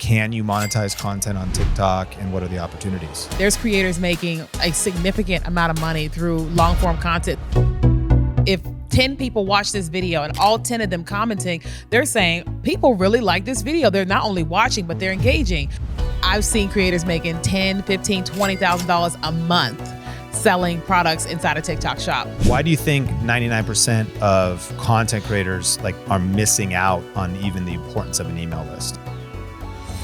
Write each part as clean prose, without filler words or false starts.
Can you monetize content on TikTok, and what are the opportunities? There's creators making a significant amount of money through long form content. If 10 people watch this video and all 10 of them commenting, they're saying, people really like this video. They're not only watching, but they're engaging. I've seen creators making $10,000, $15,000, $20,000 a month selling products inside a TikTok shop. Why do you think 99% of content creators are missing out on even the importance of an email list?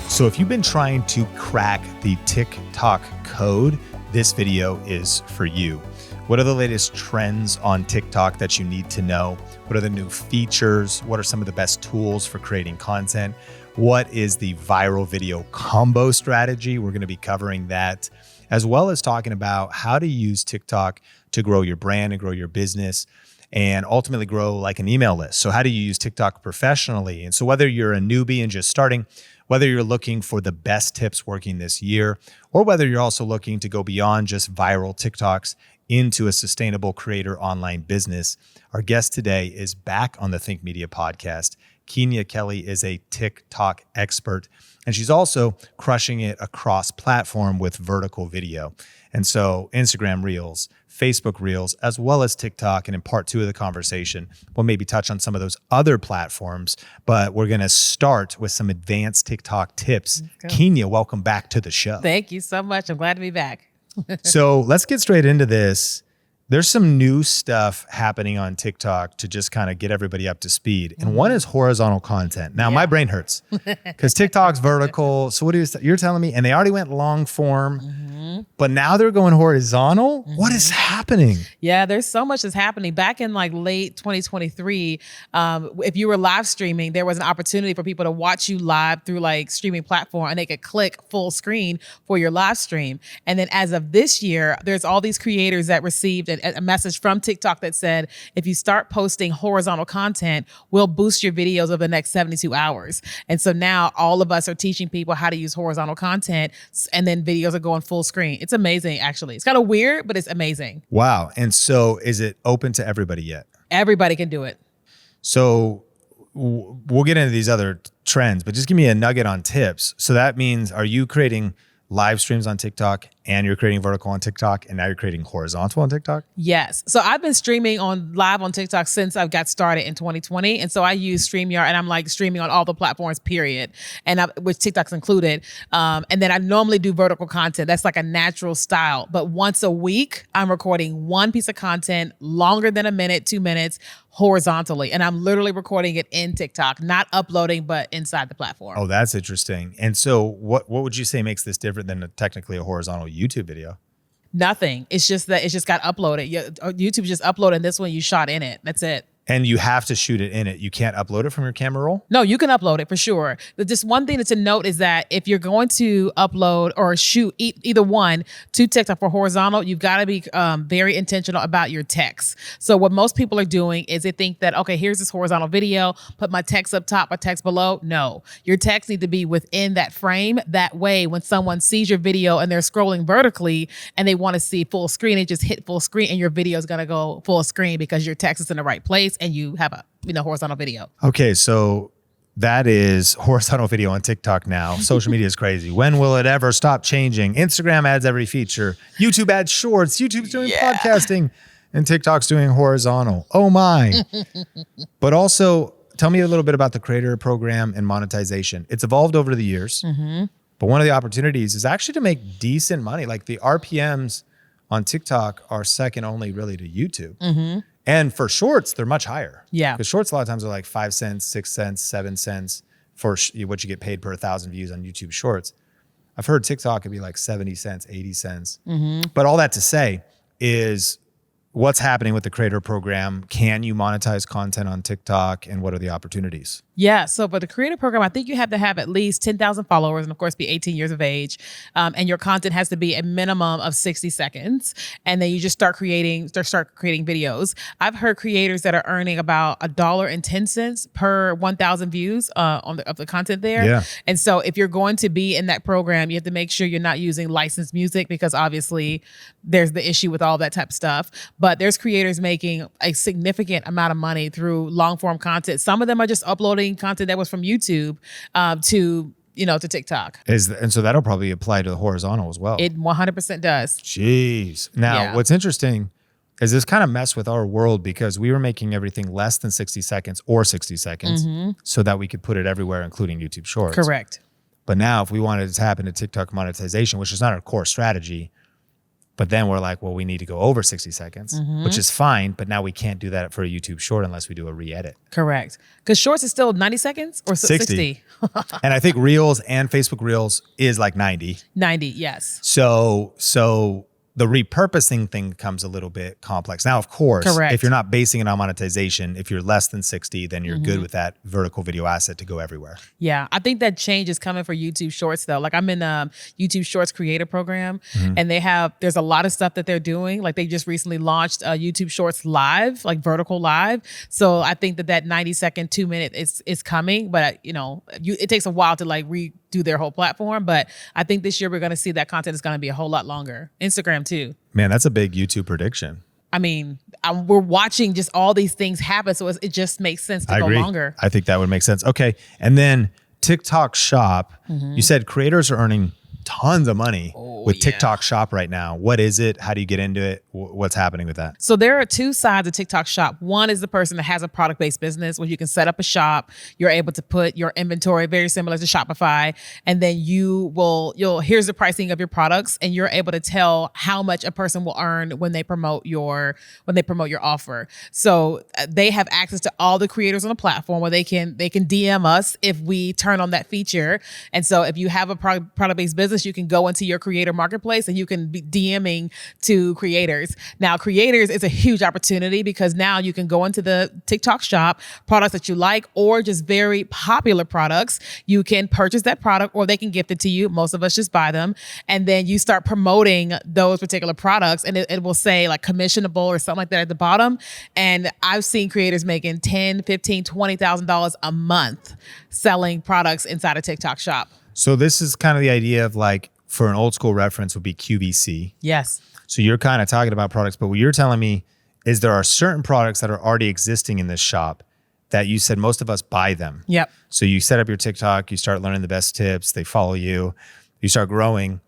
So if you've been trying to crack the TikTok code, this video is for you. What are the latest trends on TikTok that you need to know? What are the new features? What are some of the best tools for creating content? What is the viral video combo strategy? We're going to be covering that, as well as talking about how to use TikTok to grow your brand and grow your business and ultimately grow like an email list. So how do you use TikTok professionally? And so whether you're a newbie and just starting, whether you're looking for the best tips working this year, or whether you're also looking to go beyond just viral TikToks into a sustainable creator online business, our guest today is back on the Think Media podcast. Keenya Kelly is a TikTok expert, and she's also crushing it across platform with vertical video. And so Instagram Reels, Facebook Reels, as well as TikTok. And in part 2 of the conversation, we'll maybe touch on some of those other platforms, but we're going to start with some advanced TikTok tips. Keenya, welcome back to the show. Thank you so much. I'm glad to be back. So let's get straight into this. There's some new stuff happening on TikTok to just kind of get everybody up to speed. And one is horizontal content. Now, my brain hurts because TikTok's vertical. So what you're telling me, and they already went long form, but now they're going horizontal? What is happening? Yeah, there's so much that's happening. Back in late 2023, if you were live streaming, there was an opportunity for people to watch you live through streaming platform, and they could click full screen for your live stream. And then as of this year, there's all these creators that received a message from TikTok that said, if you start posting horizontal content, we'll boost your videos over the next 72 hours. And so now all of us are teaching people how to use horizontal content, and then videos are going full screen. It's amazing, actually. It's kind of weird, but it's amazing. Wow. And so is it open to everybody yet? Everybody can do it. So we'll get into these other trends, but just give me a nugget on tips. So that means, are you creating live streams on TikTok, and you're creating vertical on TikTok, and now you're creating horizontal on TikTok? Yes. So I've been streaming live on TikTok since I got started in 2020. And so I use StreamYard, and I'm streaming on all the platforms, period. And which TikTok's included. And then I normally do vertical content. That's a natural style. But once a week, I'm recording one piece of content longer than a minute, 2 minutes, horizontally. And I'm literally recording it in TikTok, not uploading, but inside the platform. Oh, that's interesting. And so what would you say makes this different than technically a horizontal YouTube video? Nothing. It's just that it's just got uploaded. YouTube just uploaded this one you shot in it. That's it. And you have to shoot it in it. You can't upload it from your camera roll? No, you can upload it for sure. But just one thing to note is that if you're going to upload or shoot either one to TikTok for horizontal, you've got to be very intentional about your text. So what most people are doing is they think that, okay, here's this horizontal video, put my text up top, my text below. No, your text need to be within that frame. That way, when someone sees your video and they're scrolling vertically and they want to see full screen, they just hit full screen and your video is going to go full screen because your text is in the right place and you have a horizontal video. Okay, so that is horizontal video on TikTok now. Social media is crazy. When will it ever stop changing? Instagram adds every feature. YouTube adds shorts. YouTube's doing podcasting, and TikTok's doing horizontal. Oh my. But also, tell me a little bit about the creator program and monetization. It's evolved over the years, but one of the opportunities is actually to make decent money. The RPMs on TikTok are second only really to YouTube. And for shorts, they're much higher. Yeah. Because shorts a lot of times are 5 cents, 6 cents, 7 cents for what you get paid per 1,000 views on YouTube shorts. I've heard TikTok could be 70 cents, 80 cents. But all that to say is, what's happening with the creator program? Can you monetize content on TikTok, and what are the opportunities? Yeah, so for the creator program, I think you have to have at least 10,000 followers and of course be 18 years of age. And your content has to be a minimum of 60 seconds. And then you just start creating videos. I've heard creators that are earning about $1.10 per 1,000 views of the content there. Yeah. And so if you're going to be in that program, you have to make sure you're not using licensed music, because obviously there's the issue with all that type of stuff. But there's creators making a significant amount of money through long form content. Some of them are just uploading content that was from YouTube to to TikTok. And so that'll probably apply to the horizontal as well. It 100% does. Jeez. Now, Yeah. what's interesting is this kind of messed with our world because we were making everything less than 60 seconds or 60 seconds so that we could put it everywhere, including YouTube Shorts. Correct. But now if we wanted to tap into TikTok monetization, which is not our core strategy, but then we're like, well, we need to go over 60 seconds, which is fine. But now we can't do that for a YouTube Short unless we do a re-edit. Correct. Because Shorts is still 90 seconds or 60. And I think Reels and Facebook Reels is like 90. 90, yes. So the repurposing thing becomes a little bit complex. Now, of course, Correct. if you're not basing it on monetization, if you're less than 60, then you're good with that vertical video asset to go everywhere. Yeah, I think that change is coming for YouTube Shorts though. Like I'm in the YouTube Shorts creator program and there's a lot of stuff that they're doing. Like they just recently launched YouTube Shorts live, like vertical live. So I think that 90-second, 2-minute is coming, but it takes a while to like redo their whole platform. But I think this year we're going to see that content is going to be a whole lot longer. Instagram too. Man, that's a big YouTube prediction. I mean, we're watching just all these things happen. So it just makes sense to go longer. I think that would make sense. Okay. And then TikTok Shop, you said creators are earning tons of money with TikTok Shop right now. What is it? How do you get into it? What's happening with that? So there are two sides of TikTok Shop. One is the person that has a product-based business where you can set up a shop. You're able to put your inventory very similar to Shopify. And then here's the pricing of your products. And you're able to tell how much a person will earn when they promote your offer. So they have access to all the creators on the platform where they can DM us if we turn on that feature. And so if you have a product-based business, you can go into your creator marketplace and you can be DMing to creators. Now, creators is a huge opportunity because now you can go into the TikTok Shop, products that you like or just very popular products. You can purchase that product or they can gift it to you. Most of us just buy them. And then you start promoting those particular products and it will say like commissionable or something like that at the bottom. And I've seen creators making $10,000, $15,000, $20,000 a month selling products inside a TikTok Shop. So this is kind of the idea of like, for an old school reference would be QVC. Yes. So you're kind of talking about products, but what you're telling me is there are certain products that are already existing in this shop that you said most of us buy them. Yep. So you set up your TikTok, you start learning the best tips, they follow you, you start growing,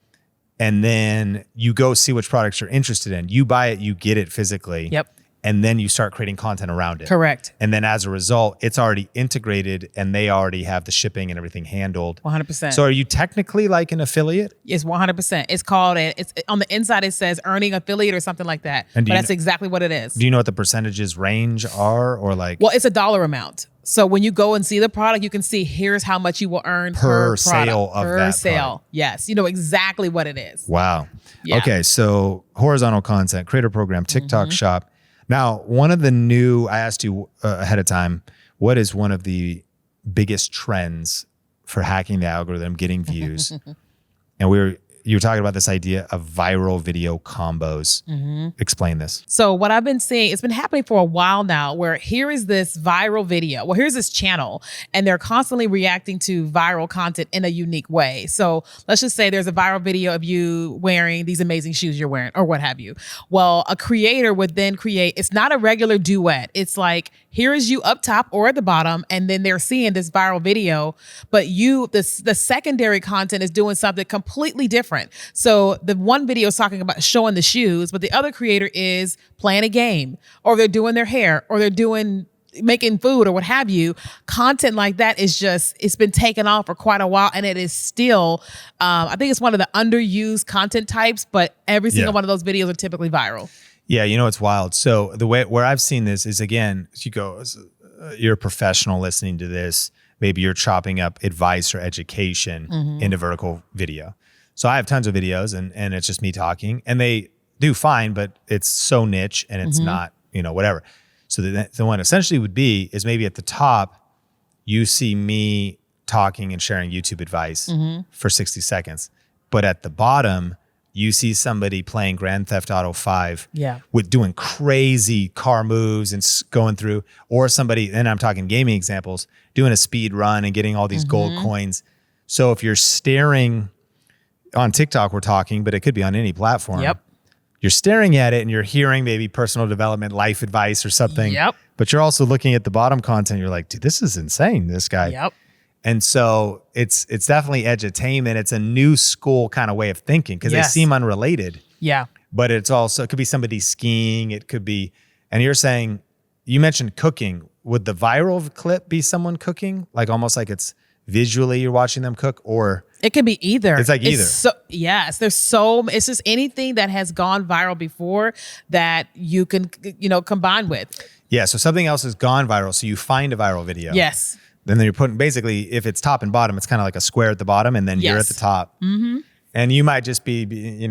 and then you go see which products you're interested in. You buy it, you get it physically. Yep. And then you start creating content around it. Correct. And then as a result, it's already integrated and they already have the shipping and everything handled. 100%. So are you technically like an affiliate? It's 100%. It's called it's on the inside. It says earning affiliate or something like that. But that's exactly what it is. Do you know what the percentages range are or like? Well, it's a dollar amount. So when you go and see the product, you can see here's how much you will earn per sale of that sale. product. Yes. You know exactly what it is. Wow. Yeah. Okay. So horizontal content, creator program, TikTok Shop. Now, one of the new, I asked you ahead of time, what is one of the biggest trends for hacking the algorithm, getting views? And you were talking about this idea of viral video combos. Explain this. So what I've been seeing, it's been happening for a while now where here is this viral video. Well, here's this channel and they're constantly reacting to viral content in a unique way. So let's just say there's a viral video of you wearing these amazing shoes you're wearing or what have you. Well, a creator would then create, it's not a regular duet. It's like, here is you up top or at the bottom, and then they're seeing this viral video, but the secondary content is doing something completely different. So the one video is talking about showing the shoes, but the other creator is playing a game, or they're doing their hair, or they're making food or what have you. Content like that it's been taken off for quite a while, and it is still, I think it's one of the underused content types, but every single one of those videos are typically viral. Yeah, you know, it's wild. So where I've seen this is, again, you're a professional listening to this, maybe you're chopping up advice or education into vertical video. So I have tons of videos and it's just me talking and they do fine, but it's so niche and it's not, whatever. So the one essentially would be is maybe at the top, you see me talking and sharing YouTube advice for 60 seconds. But at the bottom, you see somebody playing Grand Theft Auto 5 with doing crazy car moves and going through, or somebody, and I'm talking gaming examples, doing a speed run and getting all these gold coins. So if you're staring on TikTok, we're talking, but it could be on any platform. You're staring at it and you're hearing maybe personal development, life advice or something. But you're also looking at the bottom content. You're like, dude, this is insane, this guy. And so it's definitely edutainment. It's a new school kind of way of thinking because they seem unrelated. Yeah. But it could be somebody skiing. It could be, and you're saying, you mentioned cooking. Would the viral clip be someone cooking? Like almost like it's visually you're watching them cook, or it can be either. It's like either. It's just anything that has gone viral before that you can, combine with. Yeah. So something else has gone viral. So you find a viral video. Yes. Then you're putting, basically, if it's top and bottom, it's kind of like a square at the bottom, and then you're at the top. Mm-hmm. And you might just be,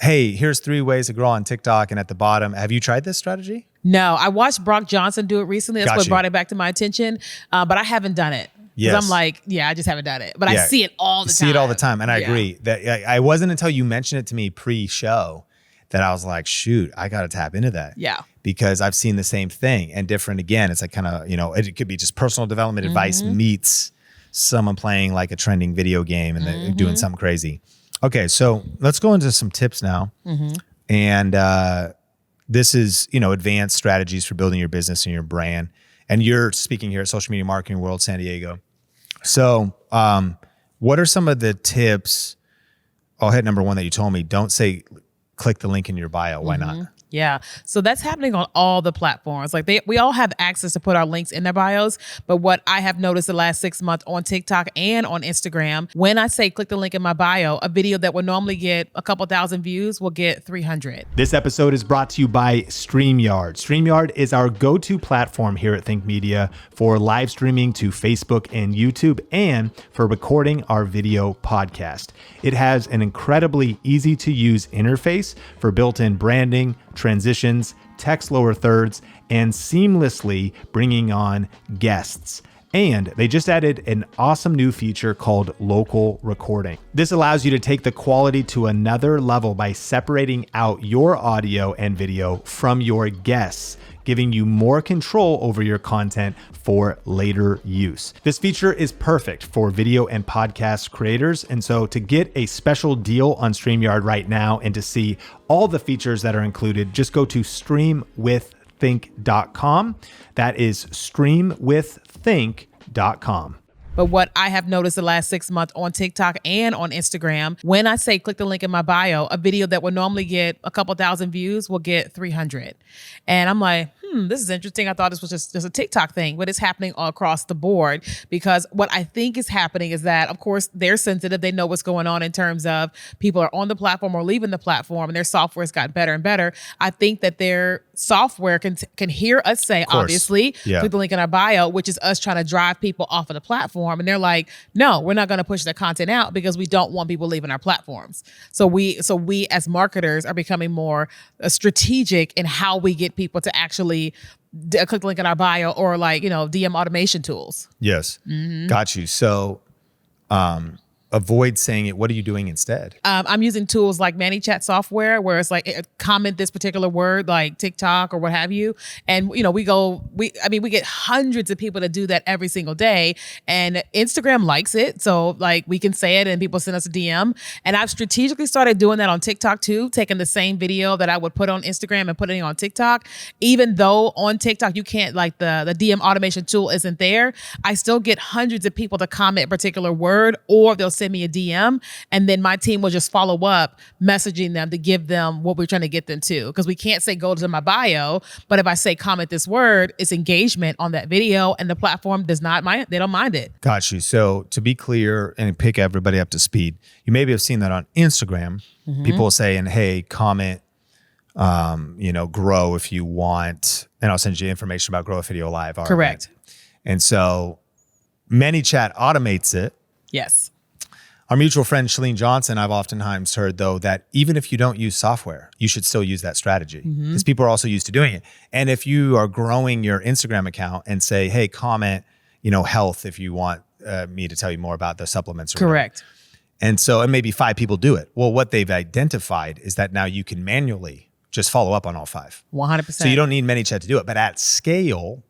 hey, here's 3 ways to grow on TikTok. And at the bottom, have you tried this strategy? No, I watched Brock Johnson do it recently. That's what brought it back to my attention. But I haven't done it. Yes. I'm like, I just haven't done it. But I see it all the time. See it all the time. And I agree. That I wasn't until you mentioned it to me pre-show that I was like, shoot, I got to tap into that. Yeah. Because I've seen the same thing and different again. It's like kind of, it could be just personal development advice meets someone playing like a trending video game and they're doing something crazy. Okay, so let's go into some tips now. And this is, advanced strategies for building your business and your brand. And you're speaking here at Social Media Marketing World San Diego. So what are some of the tips? I'll hit number 1 that you told me. Don't say, click the link in your bio. Why not? Yeah. So that's happening on all the platforms. Like we all have access to put our links in their bios. But what I have noticed the last 6 months on TikTok and on Instagram, when I say click the link in my bio, a video that would normally get a couple thousand views will get 300. This episode is brought to you by StreamYard. StreamYard is our go-to platform here at Think Media for live streaming to Facebook and YouTube and for recording our video podcast. It has an incredibly easy to use interface for built-in branding, transitions, text lower thirds, and seamlessly bringing on guests. And they just added an awesome new feature called local recording. This allows you to take the quality to another level by separating out your audio and video from your guests, giving you more control over your content for later use. This feature is perfect for video and podcast creators. And so to get a special deal on StreamYard right now and to see all the features that are included, just go to streamwiththink.com. That is streamwiththink.com. But what I have noticed the last 6 months on TikTok and on Instagram, when I say click the link in my bio, a video that would normally get a couple thousand views will get 300. And I'm like, this is interesting. I thought this was just a TikTok thing, but it's happening all across the board because what I think is happening is that, of course, they're sensitive. They know what's going on in terms of people are on the platform or leaving the platform and their software has gotten better and better. I think that their software can hear us say, obviously, click the link in our bio, which is us trying to drive people off of the platform. And they're like, no, we're not going to push the content out because we don't want people leaving our platforms. So we as marketers are becoming more strategic in how we get people to actually click the link in our bio or DM automation tools. Yes. Got you. So avoid saying it. What are you doing instead? I'm using tools like ManyChat software where it's like comment this particular word like TikTok or what have you. And, we get hundreds of people to do that every single day. And Instagram likes it. So we can say it and people send us a DM. And I've strategically started doing that on TikTok too, taking the same video that I would put on Instagram and putting it on TikTok. Even though on TikTok, you can't the DM automation tool isn't there. I still get hundreds of people to comment a particular word or they'll send me a DM and then my team will just follow up messaging them to give them what we're trying to get them to. Because we can't say go to my bio, but if I say comment this word, it's engagement on that video and the platform does not mind, they don't mind it. Got you. So to be clear and pick everybody up to speed, you maybe have seen that on Instagram. People saying, hey, comment, grow if you want, and I'll send you information about Grow a Video Live. Correct. And so ManyChat automates it. Yes. Our mutual friend, Shalene Johnson, I've oftentimes heard, though, that even if you don't use software, you should still use that strategy because people are also used to doing it. And if you are growing your Instagram account and say, hey, comment, health if you want me to tell you more about the supplements. Correct. And maybe 5 people do it. Well, what they've identified is that now you can manually just follow up on all 5. 100%. So you don't need ManyChat to do it. But at scale,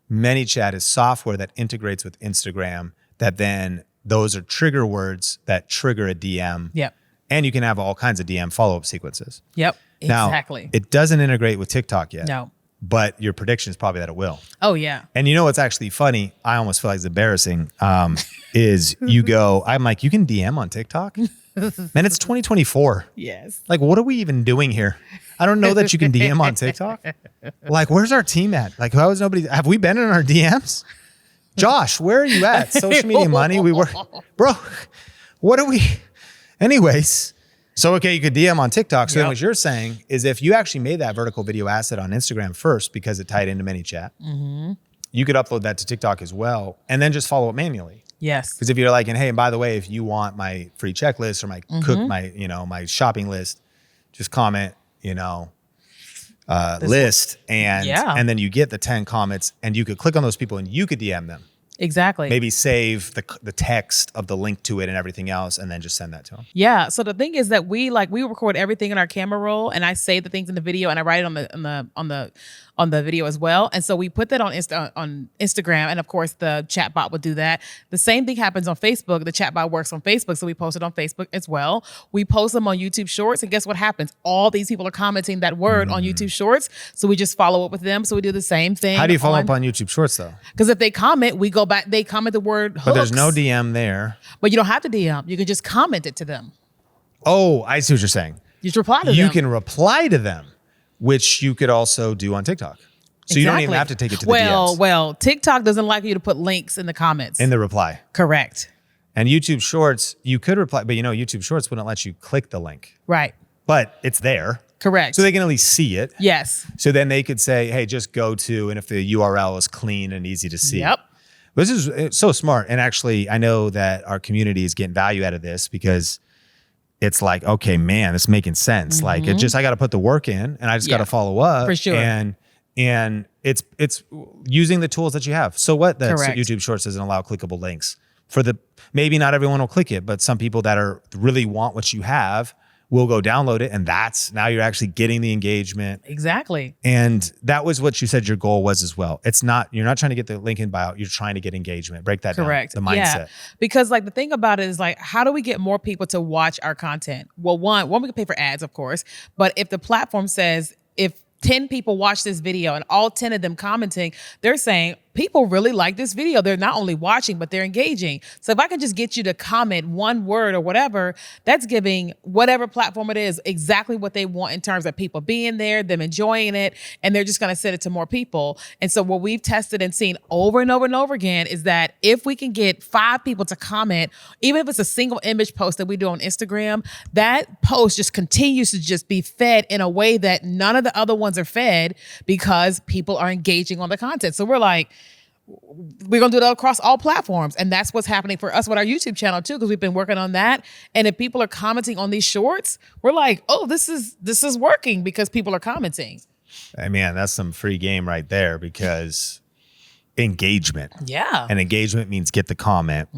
ManyChat is software that integrates with Instagram that then those are trigger words that trigger a DM. Yep. And you can have all kinds of DM follow-up sequences. Yep. Now, exactly. it doesn't integrate with TikTok yet. No. but your prediction is probably that it will. Oh yeah. And you know what's actually funny? I almost feel like it's embarrassing. Is you go, I'm like, you can DM on TikTok? Man, it's 2024. Yes. Like, what are we even doing here? I don't know that you can DM on TikTok. Like, where's our team at? Like, how is nobody? Have we been in our DMs? Josh, where are you at? Social media money. We were, bro. What are we? Anyways, so okay, you could DM on TikTok. So then what you're saying is, if you actually made that vertical video asset on Instagram first because it tied into ManyChat, you could upload that to TikTok as well, and then just follow it manually. Yes. Because if you're like, and hey, and by the way, if you want my free checklist or my my shopping list, just comment, list and then you get the 10 comments and you could click on those people and you could DM them. Exactly. Maybe save the text of the link to it and everything else, and then just send that to them. Yeah. So the thing is that we record everything in our camera roll, and I save the things in the video, and I write it on the video as well. And so we put that on Instagram, and of course the chat bot would do that. The same thing happens on Facebook. The chat bot works on Facebook, so we post it on Facebook as well. We post them on YouTube Shorts, and guess what happens? All these people are commenting that word on YouTube Shorts, so we just follow up with them. So we do the same thing. How do you follow up on YouTube Shorts though? Because if they comment, we go back. They comment the word hooks. But there's no DM there. But you don't have to DM. You can just comment it to them. Oh, I see what you're saying. You just reply to them. You can reply to them, which you could also do on TikTok. So you don't even have to take it to the DMs. Well, TikTok doesn't like you to put links in the comments. In the reply. Correct. And YouTube Shorts, you could reply, but YouTube Shorts wouldn't let you click the link. Right. But it's there. Correct. So they can at least see it. Yes. So then they could say, hey, just go to, and if the URL is clean and easy to see. Yep. This is so smart. And actually, I know that our community is getting value out of this because it's like, okay, man, it's making sense. Like I got to put the work in and I just got to follow up. For sure. And it's using the tools that you have. So what? That Correct. YouTube Shorts doesn't allow clickable links. Maybe not everyone will click it, but some people that really want what you have will go download it. And now you're actually getting the engagement. Exactly. And that was what you said your goal was as well. You're not trying to get the link in bio. You're trying to get engagement. Break that Correct. down. The mindset. Yeah. Because the thing about it is how do we get more people to watch our content? Well, one, we can pay for ads, of course. But if the platform says, if 10 people watch this video and all 10 of them commenting, they're saying, people really like this video. They're not only watching, but they're engaging. So if I can just get you to comment one word or whatever, that's giving whatever platform it is exactly what they want in terms of people being there, them enjoying it, and they're just going to send it to more people. And so what we've tested and seen over and over and over again is that if we can get 5 people to comment, even if it's a single image post that we do on Instagram, that post just continues to just be fed in a way that none of the other ones are fed because people are engaging on the content. So we're like, we're going to do that across all platforms. And that's what's happening for us with our YouTube channel too, because we've been working on that. And if people are commenting on these shorts, we're like, oh, this is working because people are commenting. Hey, man, that's some free game right there because engagement. Yeah. And engagement means get the comment.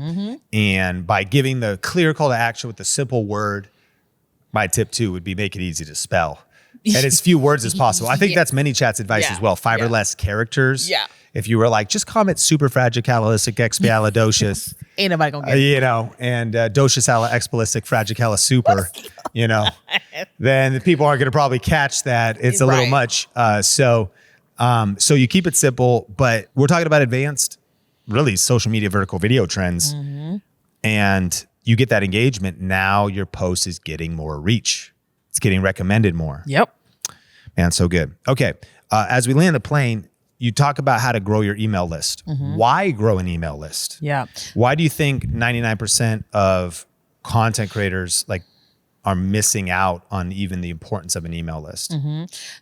And by giving the clear call to action with the simple word, my tip too would be make it easy to spell. And as few words as possible. I think that's ManyChat's advice as well. 5 or less characters. Yeah. If you were like, just comment superfragicalisticexpialidocious. Ain't nobody gonna get it. And docious expialistic fragicalis super, then the people aren't going to probably catch that. It's a little much. So you keep it simple, but we're talking about advanced, really social media vertical video trends. And you get that engagement. Now your post is getting more reach. It's getting recommended more. Yep. Man, so good. Okay. As we land the plane, you talk about how to grow your email list. Why grow an email list? Yeah. Why do you think 99% of content creators are missing out on even the importance of an email list?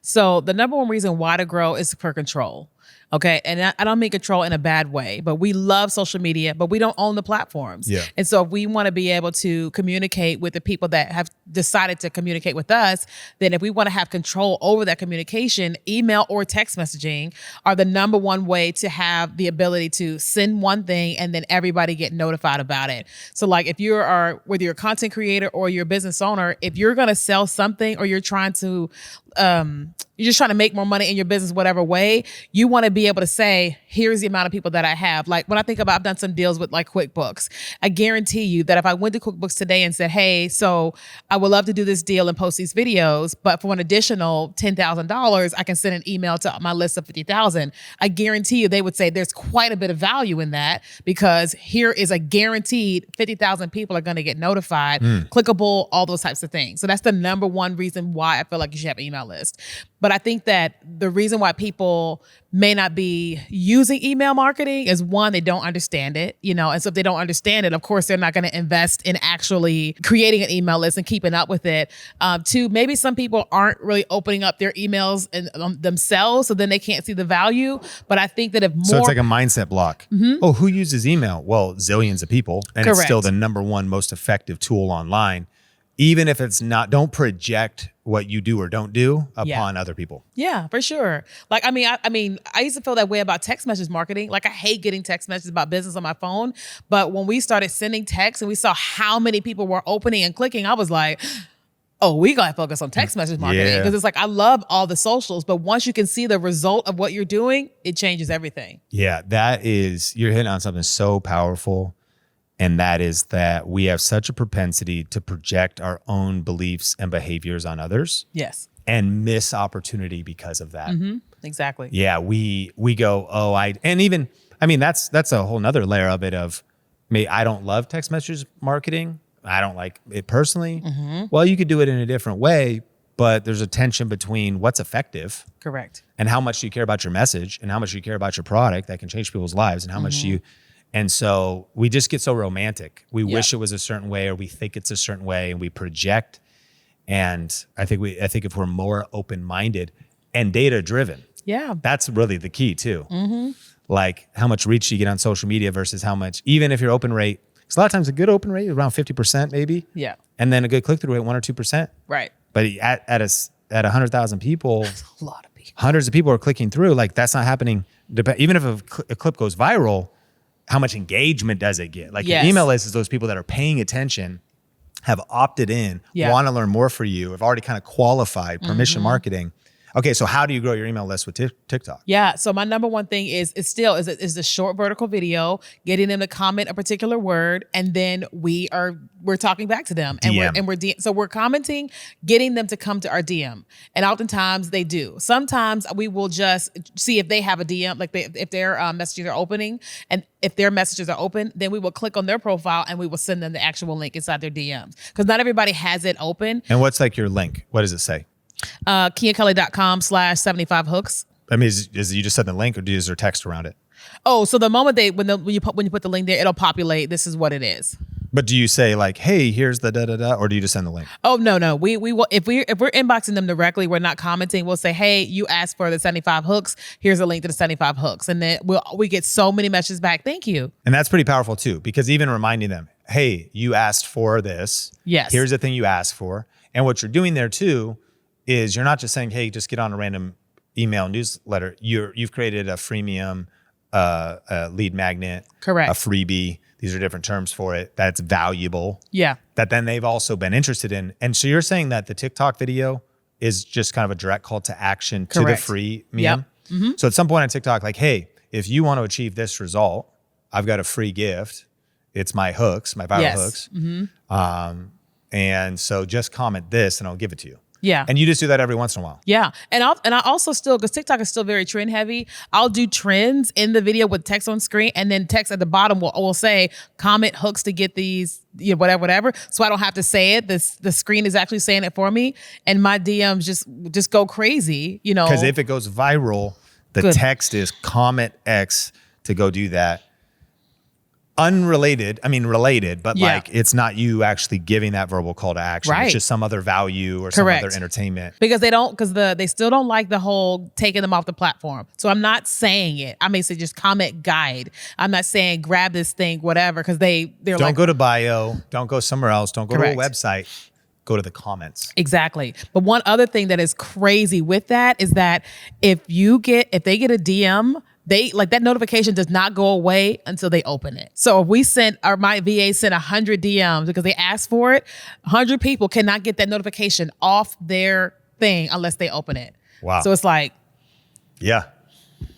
So the number one reason why to grow is for control. Okay. And I don't mean control in a bad way, but we love social media, but we don't own the platforms. Yeah. And so if we want to be able to communicate with the people that have decided to communicate with us, then if we want to have control over that communication, email or text messaging are the number one way to have the ability to send one thing and then everybody get notified about it. So if whether you're a content creator or you're a business owner, if you're going to sell something or you're trying to you're just trying to make more money in your business, whatever way, you want to be able to say, here's the amount of people that I have. Like when I think about, I've done some deals with like QuickBooks. I guarantee you that if I went to QuickBooks today and said, hey, so I would love to do this deal and post these videos, but for an additional $10,000, I can send an email to my list of 50,000. I guarantee you they would say there's quite a bit of value in that because here is a guaranteed 50,000 people are going to get notified, clickable, all those types of things. So that's the number one reason why I feel like you should have an email list. But I think that the reason why people may not be using email marketing is one, they don't understand it, and so if they don't understand it, of course, they're not going to invest in actually creating an email list and keeping up with it. Two, maybe some people aren't really opening up their emails themselves, so then they can't see the value. But I think that if more... So it's like a mindset block. Oh, who uses email? Well, zillions of people. And Correct. It's still the number one most effective tool online. Even if it's not, don't project what you do or don't do upon other people. Yeah, for sure. Like, I mean, I used to feel that way about text message marketing. Like I hate getting text messages about business on my phone. But when we started sending texts and we saw how many people were opening and clicking, I was like, oh, we got to focus on text message marketing. Because it's like, I love all the socials, but once you can see the result of what you're doing, it changes everything. Yeah, you're hitting on something so powerful. And that is that we have such a propensity to project our own beliefs and behaviors on others. Yes. And miss opportunity because of that. Exactly. Yeah, we go, that's a whole nother layer of it of me. I don't love text message marketing. I don't like it personally. Well, you could do it in a different way, but there's a tension between what's effective. Correct. And how much do you care about your message and how much do you care about your product that can change people's lives and how much do you... And so we just get so romantic. We wish it was a certain way or we think it's a certain way and we project. And I think if we're more open-minded and data-driven, that's really the key too. Like how much reach do you get on social media versus how much, even if your open rate, because a lot of times a good open rate is around 50% maybe. Yeah. And then a good click-through rate, 1 or 2%. Right. But at 100,000 people, that's a lot of people. Hundreds of people are clicking through. Like that's not happening. Even if a clip goes viral, how much engagement does it get? Like your email list is those people that are paying attention, have opted in, want to learn more for you, have already kind of qualified permission marketing. Okay, so how do you grow your email list with TikTok? Yeah, so my number one thing is the short vertical video, getting them to comment a particular word, and then we're talking back to them, and we're commenting, getting them to come to our DM, and oftentimes they do. Sometimes we will just see if they have a DM, like if their messages are opening, and if their messages are open, then we will click on their profile and we will send them the actual link inside their DMs because not everybody has it open. And what's like your link? What does it say? KeenyaKelly.com/75hooks. I mean, is you just send the link or is there text around it? Oh, so the moment when you put the link there, it'll populate. This is what it is. But do you say like, hey, here's the da-da-da, or do you just send the link? Oh, no. We will, if we're inboxing them directly, we're not commenting. We'll say, hey, you asked for the 75 hooks. Here's a link to the 75 hooks. And then we get so many messages back. Thank you. And that's pretty powerful too, because even reminding them, hey, you asked for this. Yes. Here's the thing you asked for. And what you're doing there too is you're not just saying, hey, just get on a random email newsletter. You've created a freemium, a lead magnet, correct, a freebie. These are different terms for it. That's valuable. Yeah. That then they've also been interested in. And so you're saying that the TikTok video is just kind of a direct call to action to the free medium. Yep. Mm-hmm. So at some point on TikTok, like, hey, if you want to achieve this result, I've got a free gift. It's my hooks, my viral hooks. Mm-hmm. And so just comment this and I'll give it to you. Yeah. And you just do that every once in a while. Yeah. And I also still, because TikTok is still very trend heavy, I'll do trends in the video with text on screen, and then text at the bottom will say, comment hooks to get these, whatever. So I don't have to say it. The screen is actually saying it for me. And my DMs just go crazy, Because if it goes viral, the text is comment X to go do that. Unrelated, related, but like it's not you actually giving that verbal call to action. Right. It's just some other value or some other entertainment. Because they still don't like the whole taking them off the platform. So I'm not saying it. I may say just comment guide. I'm not saying grab this thing, whatever, because they're don't go to bio, don't go somewhere else, don't go to a website. Go to the comments. Exactly. But one other thing that is crazy with that is that if they get a DM, that notification does not go away until they open it. So if my VA sent 100 DMs because they asked for it, 100 people cannot get that notification off their thing unless they open it. Wow. So it's like, Yeah.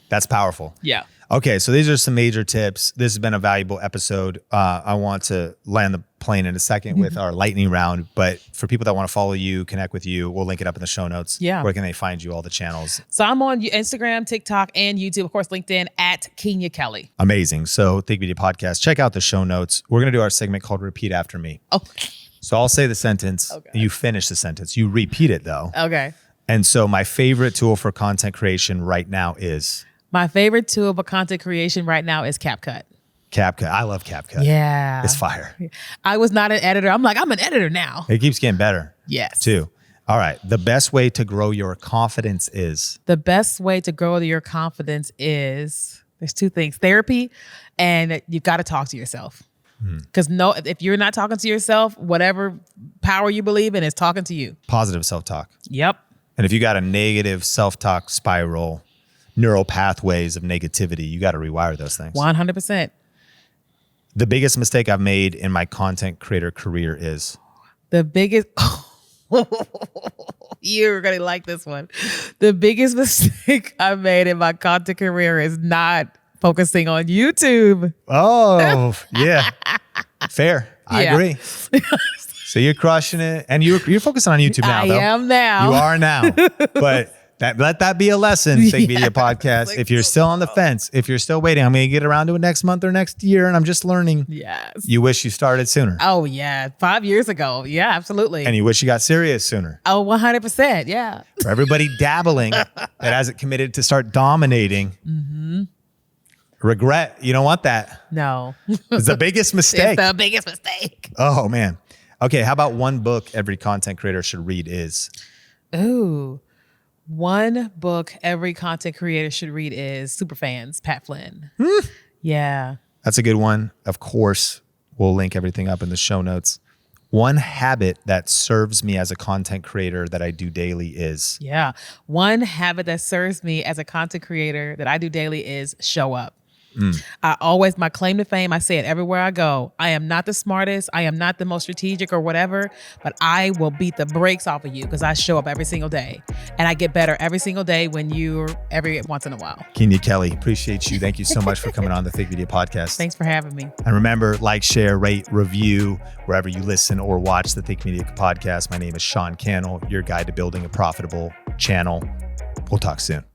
That's powerful. yeah. Okay, so these are some major tips. This has been a valuable episode. I want to land the plane in a second with our lightning round. But for people that want to follow you, connect with you, we'll link it up in the show notes. Yeah. Where can they find you, all the channels? So I'm on Instagram, TikTok, and YouTube. Of course, LinkedIn at Keenya Kelly. Amazing. So Think Media Podcast, check out the show notes. We're going to do our segment called Repeat After Me. Okay. So I'll say the sentence. Okay. You finish the sentence. You repeat it, though. Okay. And so my favorite tool for content creation right now is My favorite tool for content creation right now is CapCut. CapCut. I love CapCut. Yeah. It's fire. I was not an editor. I'm an editor now. It keeps getting better. Yes. Too. All right. The best way to grow your confidence is The best way to grow your confidence is there's two things: therapy, and you've got to talk to yourself. Because if you're not talking to yourself, whatever power you believe in is talking to you. positive self-talk. Yep. And if you got a negative self-talk spiral, neural pathways of negativity, you got to rewire those things. 100%. The biggest mistake I've made in my content creator career is The biggest. You're going to like this one. The biggest mistake I've made in my content career is not focusing on YouTube. Oh, yeah. Fair. I Yeah. agree. So you're crushing it. And you're focusing on YouTube now, I though. am now. You are now. But let that be a lesson, Think Media Podcast. If you're still on the fence, if you're still waiting, I'm going to get around to it next month or next year, and I'm just learning. Yes. You wish you started sooner. Oh, yeah. 5 years ago. Yeah, absolutely. And you wish you got serious sooner. Oh, 100%. Yeah. For everybody dabbling that hasn't committed to start dominating, regret, you don't want that. No. It's the biggest mistake. It's the biggest mistake. Oh, man. Okay, how about one book every content creator should read is? Ooh. One book every content creator should read is Superfans, Pat Flynn. Yeah. That's a good one. Of course, we'll link everything up in the show notes. One habit that serves me as a content creator that I do daily is? Yeah. One habit that serves me as a content creator that I do daily is show up. My claim to fame, I say it everywhere I go. I am not the smartest. I am not the most strategic or whatever, but I will beat the brakes off of you because I show up every single day. And I get better every single day when you're every once in a while. Keenya Kelly, appreciate you. Thank you so much for coming on the Think Media Podcast. Thanks for having me. And remember, like, share, rate, review wherever you listen or watch the Think Media Podcast. My name is Sean Cannell, your guide to building a profitable channel. We'll talk soon.